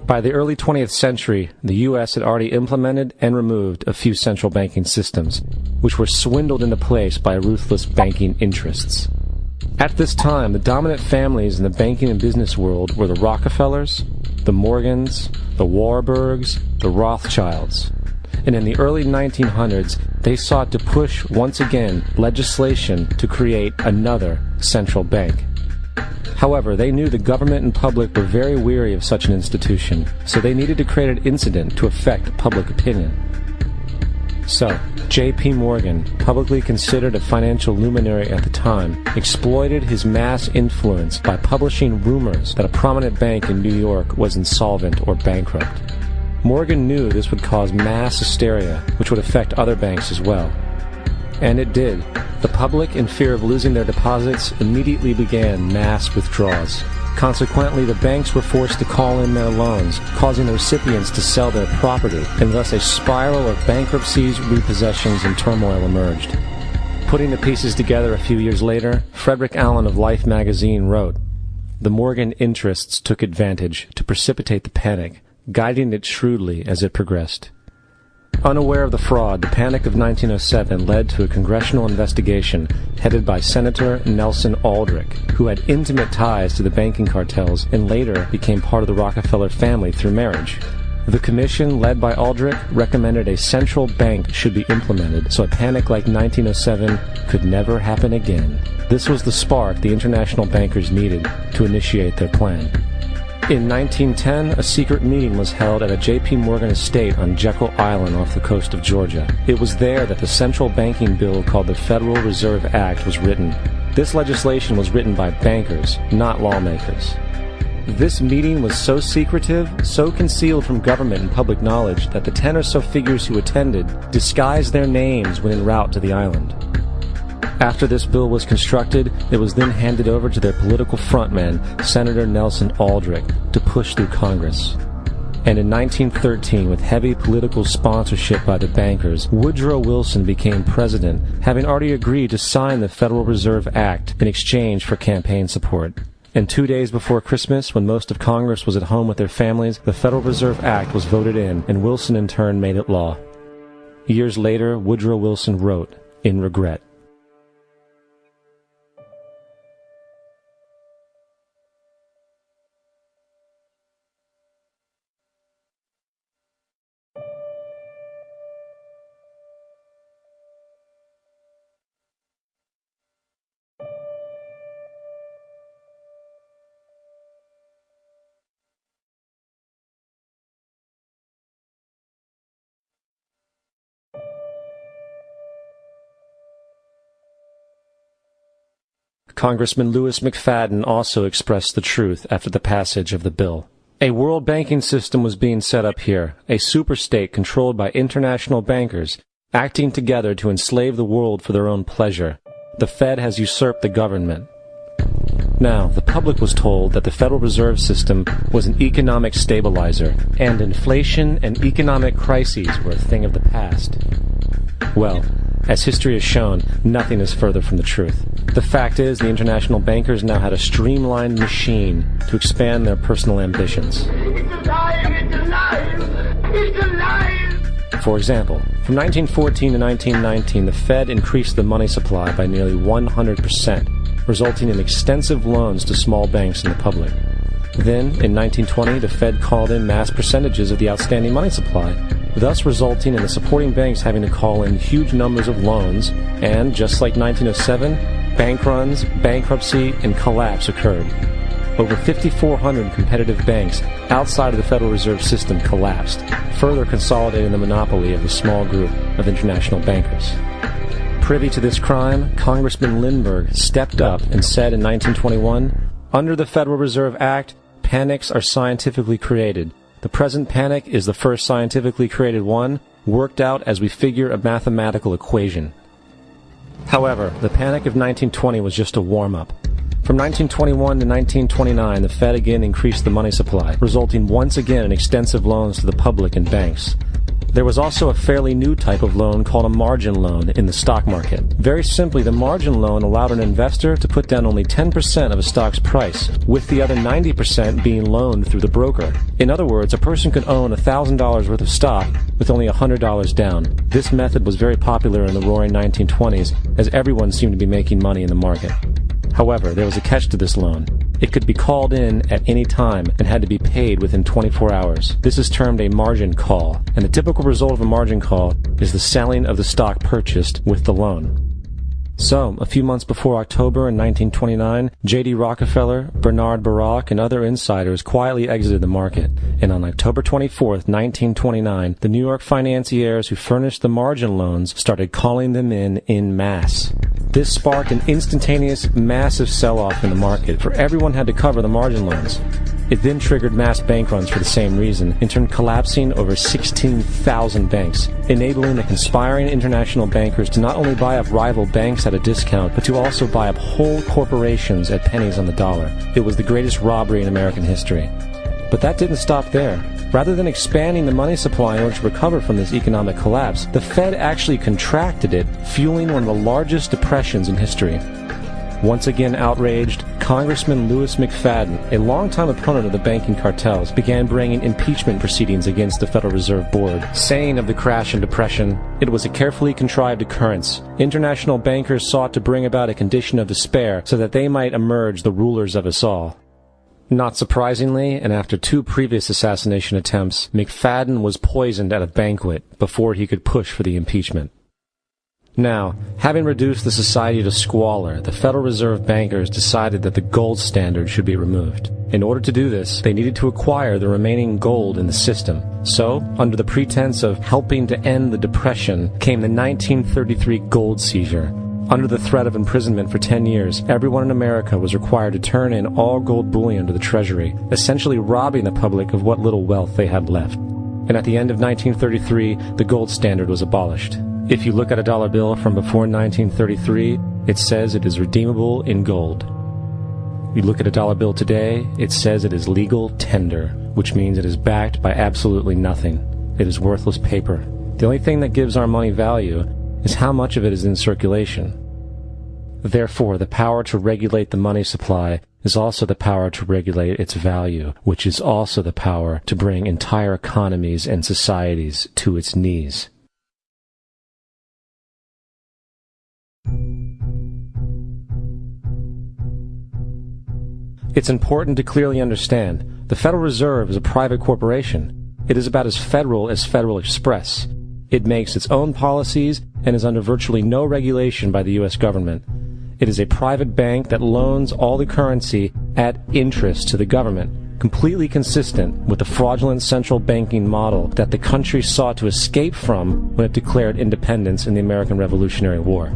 By the early 20th century, the U.S. had already implemented and removed a few central banking systems, which were swindled into place by ruthless banking interests. At this time, the dominant families in the banking and business world were the Rockefellers, the Morgans, the Warburgs, the Rothschilds. And in the early 1900s, they sought to push, once again, legislation to create another central bank. However, they knew the government and public were very weary of such an institution, so they needed to create an incident to affect public opinion. So, J.P. Morgan, publicly considered a financial luminary at the time, exploited his mass influence by publishing rumors that a prominent bank in New York was insolvent or bankrupt. Morgan knew this would cause mass hysteria, which would affect other banks as well. And it did. The public, in fear of losing their deposits, immediately began mass withdrawals. Consequently, the banks were forced to call in their loans, causing the recipients to sell their property, and thus a spiral of bankruptcies, repossessions, and turmoil emerged. Putting the pieces together a few years later, Frederick Allen of Life magazine wrote, "The Morgan interests took advantage to precipitate the panic, guiding it shrewdly as it progressed." Unaware of the fraud, the Panic of 1907 led to a congressional investigation headed by Senator Nelson Aldrich, who had intimate ties to the banking cartels and later became part of the Rockefeller family through marriage. The commission, led by Aldrich, recommended a central bank should be implemented so a panic like 1907 could never happen again. This was the spark the international bankers needed to initiate their plan. In 1910, a secret meeting was held at a J.P. Morgan estate on Jekyll Island off the coast of Georgia. It was there that the central banking bill called the Federal Reserve Act was written. This legislation was written by bankers, not lawmakers. This meeting was so secretive, so concealed from government and public knowledge that the 10 or so figures who attended disguised their names when en route to the island. After this bill was constructed, it was then handed over to their political frontman, Senator Nelson Aldrich, to push through Congress. And in 1913, with heavy political sponsorship by the bankers, Woodrow Wilson became president, having already agreed to sign the Federal Reserve Act in exchange for campaign support. And 2 days before Christmas, when most of Congress was at home with their families, the Federal Reserve Act was voted in, and Wilson in turn made it law. Years later, Woodrow Wilson wrote, in regret, Congressman Louis McFadden also expressed the truth after the passage of the bill. A world banking system was being set up here, a superstate controlled by international bankers, acting together to enslave the world for their own pleasure. The Fed has usurped the government. Now, the public was told that the Federal Reserve System was an economic stabilizer, and inflation and economic crises were a thing of the past. Well, as history has shown, nothing is further from the truth. The fact is, the international bankers now had a streamlined machine to expand their personal ambitions. It's alive! It's alive! It's alive! For example, from 1914 to 1919, the Fed increased the money supply by nearly 100%, resulting in extensive loans to small banks and the public. Then, in 1920, the Fed called in mass percentages of the outstanding money supply, thus resulting in the supporting banks having to call in huge numbers of loans, and, just like 1907, bank runs, bankruptcy, and collapse occurred. Over 5,400 competitive banks outside of the Federal Reserve System collapsed, further consolidating the monopoly of a small group of international bankers. Privy to this crime, Congressman Lindbergh stepped up and said in 1921, "Under the Federal Reserve Act, panics are scientifically created. The present panic is the first scientifically created one, worked out as we figure a mathematical equation." However, the panic of 1920 was just a warm-up. From 1921 to 1929, the Fed again increased the money supply, resulting once again in extensive loans to the public and banks. There was also a fairly new type of loan called a margin loan in the stock market. Very simply, the margin loan allowed an investor to put down only 10% of a stock's price, with the other 90% being loaned through the broker. In other words, a person could own $1,000 worth of stock with only $100 down. This method was very popular in the roaring 1920s, as everyone seemed to be making money in the market. However, there was a catch to this loan. It could be called in at any time and had to be paid within 24 hours. This is termed a margin call, and the typical result of a margin call is the selling of the stock purchased with the loan. So, a few months before October in 1929, J.D. Rockefeller, Bernard Baruch, and other insiders quietly exited the market, and on October 24th, 1929, the New York financiers who furnished the margin loans started calling them in masse. This sparked an instantaneous, massive sell-off in the market, for everyone had to cover the margin loans. It then triggered mass bank runs for the same reason, in turn collapsing over 16,000 banks, enabling the conspiring international bankers to not only buy up rival banks at a discount, but to also buy up whole corporations at pennies on the dollar. It was the greatest robbery in American history. But that didn't stop there. Rather than expanding the money supply in order to recover from this economic collapse, the Fed actually contracted it, fueling one of the largest depressions in history. Once again outraged, Congressman Louis McFadden, a longtime opponent of the banking cartels, began bringing impeachment proceedings against the Federal Reserve Board, saying of the crash and depression, it was a carefully contrived occurrence. International bankers sought to bring about a condition of despair so that they might emerge the rulers of us all. Not surprisingly, and after 2 previous assassination attempts, McFadden was poisoned at a banquet before he could push for the impeachment. Now, having reduced the society to squalor, the Federal Reserve bankers decided that the gold standard should be removed. In order to do this, they needed to acquire the remaining gold in the system. So, under the pretense of helping to end the Depression, came the 1933 gold seizure. Under the threat of imprisonment for 10 years, everyone in America was required to turn in all gold bullion to the Treasury, essentially robbing the public of what little wealth they had left. And at the end of 1933, the gold standard was abolished. If you look at a dollar bill from before 1933, it says it is redeemable in gold. You look at a dollar bill today, it says it is legal tender, which means it is backed by absolutely nothing. It is worthless paper. The only thing that gives our money value is how much of it is in circulation. Therefore, the power to regulate the money supply is also the power to regulate its value, which is also the power to bring entire economies and societies to its knees. It's important to clearly understand, the Federal Reserve is a private corporation. It is about as Federal Express. It makes its own policies and is under virtually no regulation by the U.S. government. It is a private bank that loans all the currency at interest to the government, completely consistent with the fraudulent central banking model that the country sought to escape from when it declared independence in the American Revolutionary War.